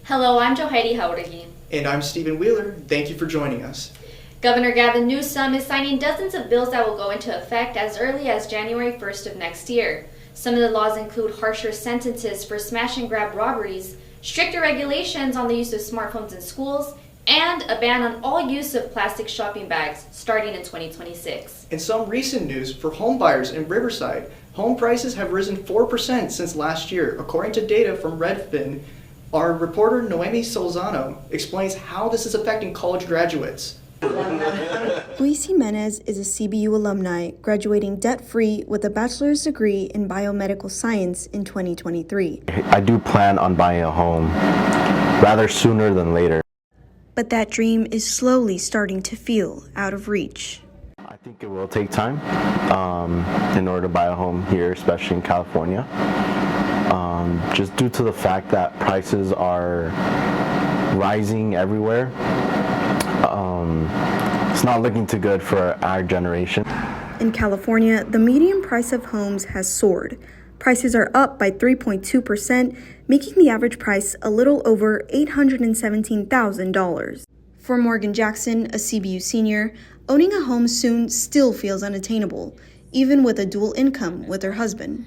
Hello, I'm Joheidi Jauregui. And I'm Stephen Wheeler. Thank you for joining us. Governor Gavin Newsom is signing dozens of bills that will go into effect as early as January 1st of next year. Some of the laws include harsher sentences for smash-and-grab robberies, stricter regulations on the use of smartphones in schools, and a ban on all use of plastic shopping bags starting in 2026. In some recent news, for home buyers in Riverside, home prices have risen 4% since last year, according to data from Redfin. Our reporter Noemi Solzano explains how this is affecting college graduates. Luis Jimenez is a CBU alumni graduating debt-free with a bachelor's degree in biomedical science in 2023. I do plan on buying a home rather sooner than later. But that dream is slowly starting to feel out of reach. I think it will take time in order to buy a home here, especially in California. Just due to the fact that prices are rising everywhere. It's not looking too good for our generation. In California, the median price of homes has soared. Prices are up by 3.2%, making the average price a little over $817,000. For Morgan Jackson, a CBU senior, owning a home soon still feels unattainable, even with a dual income with her husband.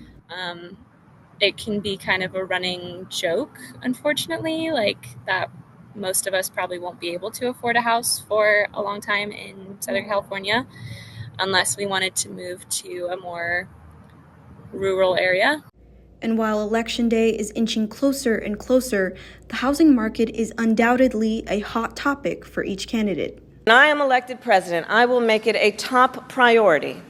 It can be kind of a running joke, unfortunately, like that most of us probably won't be able to afford a house for a long time in Southern California unless we wanted to move to a more rural area. And while Election Day is inching closer and closer, the housing market is undoubtedly a hot topic for each candidate. When I am elected president, I will make it a top priority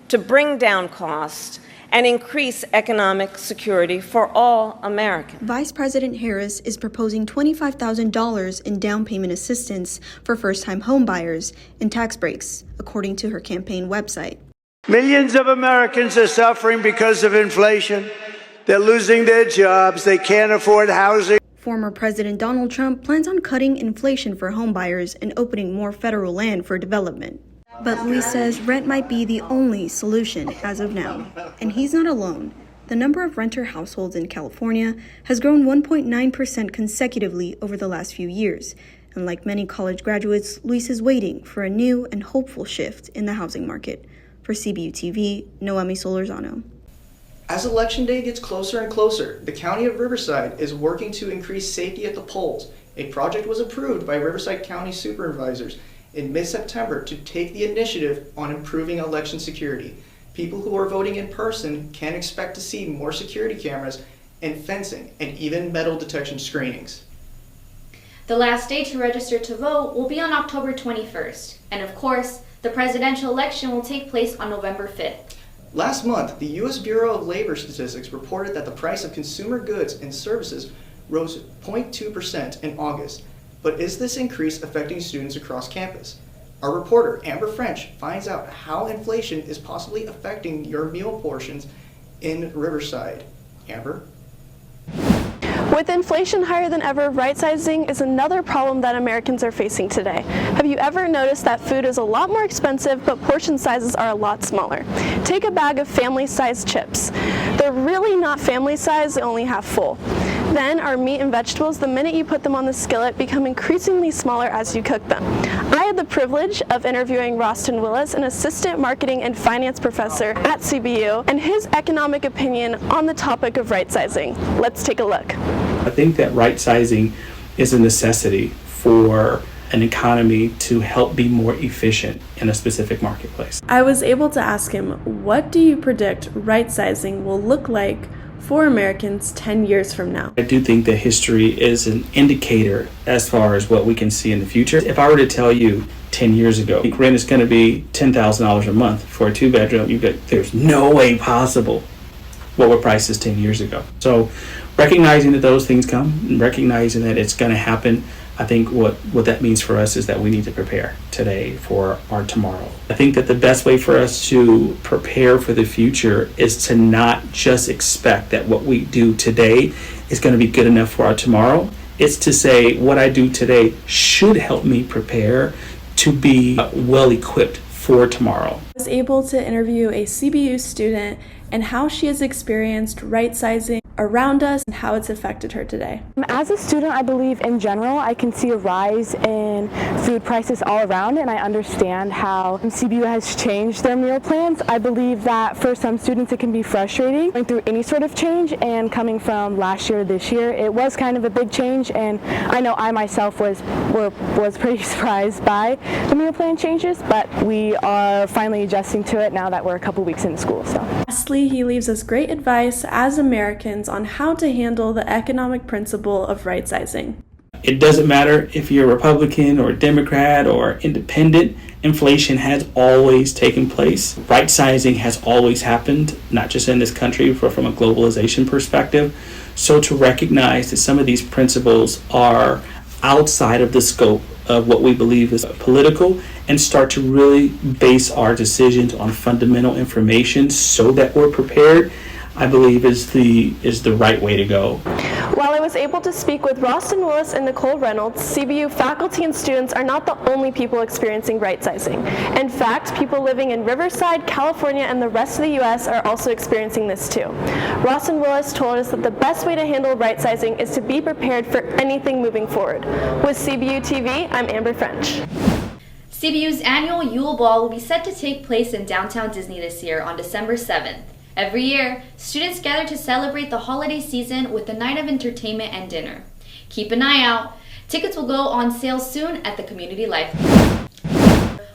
to bring down costs and increase economic security for all Americans. Vice President Harris is proposing $25,000 in down payment assistance for first-time homebuyers and tax breaks, according to her campaign website. Millions of Americans are suffering because of inflation. They're losing their jobs. They can't afford housing. Former President Donald Trump plans on cutting inflation for homebuyers and opening more federal land for development. But Luis says rent might be the only solution as of now. And he's not alone. The number of renter households in California has grown 1.9% consecutively over the last few years. And like many college graduates, Luis is waiting for a new and hopeful shift in the housing market. For CBU TV, Noemi Solzano. As Election Day gets closer and closer, the County of Riverside is working to increase safety at the polls. A project was approved by Riverside County supervisors in mid-September to take the initiative on improving election security. People who are voting in person can expect to see more security cameras and fencing and even metal detection screenings. The last day to register to vote will be on October 21st. And of course, the presidential election will take place on November 5th. Last month, the U.S. Bureau of Labor Statistics reported that the price of consumer goods and services rose 0.2% in August. But is this increase affecting students across campus? Our reporter, Amber French, finds out how inflation is possibly affecting your meal portions in Riverside. Amber? With inflation higher than ever, right-sizing is another problem that Americans are facing today. Have you ever noticed that food is a lot more expensive, but portion sizes are a lot smaller? Take a bag of family-sized chips. They're really not family-sized, they only have full. Then our meat and vegetables, the minute you put them on the skillet, become increasingly smaller as you cook them. I had the privilege of interviewing Roston Willis, an assistant marketing and finance professor at CBU, and his economic opinion on the topic of right-sizing. Let's take a look. I think that right-sizing is a necessity for an economy to help be more efficient in a specific marketplace. I was able to ask him, what do you predict right-sizing will look like for Americans 10 years from now? I do think that history is an indicator as far as what we can see in the future. If I were to tell you 10 years ago, rent is going to be $10,000 a month for a two-bedroom, there's no way possible what were prices 10 years ago. So recognizing that those things come and recognizing that it's going to happen, I think what that means for us is that we need to prepare today for our tomorrow. I think that the best way for us to prepare for the future is to not just expect that what we do today is going to be good enough for our tomorrow. It's to say what I do today should help me prepare to be well equipped for tomorrow. I was able to interview a CBU student and how she has experienced right-sizing around us and how it's affected her today. As a student, I believe in general I can see a rise in food prices all around, and I understand how CBU has changed their meal plans. I believe that for some students it can be frustrating going through any sort of change, and coming from last year to this year, it was kind of a big change, and I know I myself was pretty surprised by the meal plan changes, but we are finally adjusting to it now that we're a couple weeks into school. So. Lastly, he leaves us great advice as Americans on how to handle the economic principle of right-sizing. It doesn't matter if you're Republican or Democrat or independent, inflation has always taken place. Right-sizing has always happened, not just in this country, but from a globalization perspective. So to recognize that some of these principles are outside of the scope of what we believe is political, and start to really base our decisions on fundamental information so that we're prepared, I believe is the right way to go. While I was able to speak with Rostin Willis and Nicole Reynolds, CBU faculty and students are not the only people experiencing right-sizing. In fact, people living in Riverside, California, and the rest of the U.S. are also experiencing this too. Rostin Willis told us that the best way to handle right-sizing is to be prepared for anything moving forward. With CBU TV, I'm Amber French. CBU's annual Yule Ball will be set to take place in downtown Disney this year on December 7th. Every year, students gather to celebrate the holiday season with a night of entertainment and dinner. Keep an eye out. Tickets will go on sale soon at the Community Life.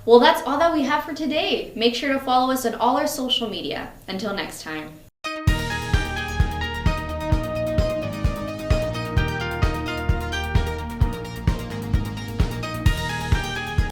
Well, that's all that we have for today. Make sure to follow us on all our social media. Until next time.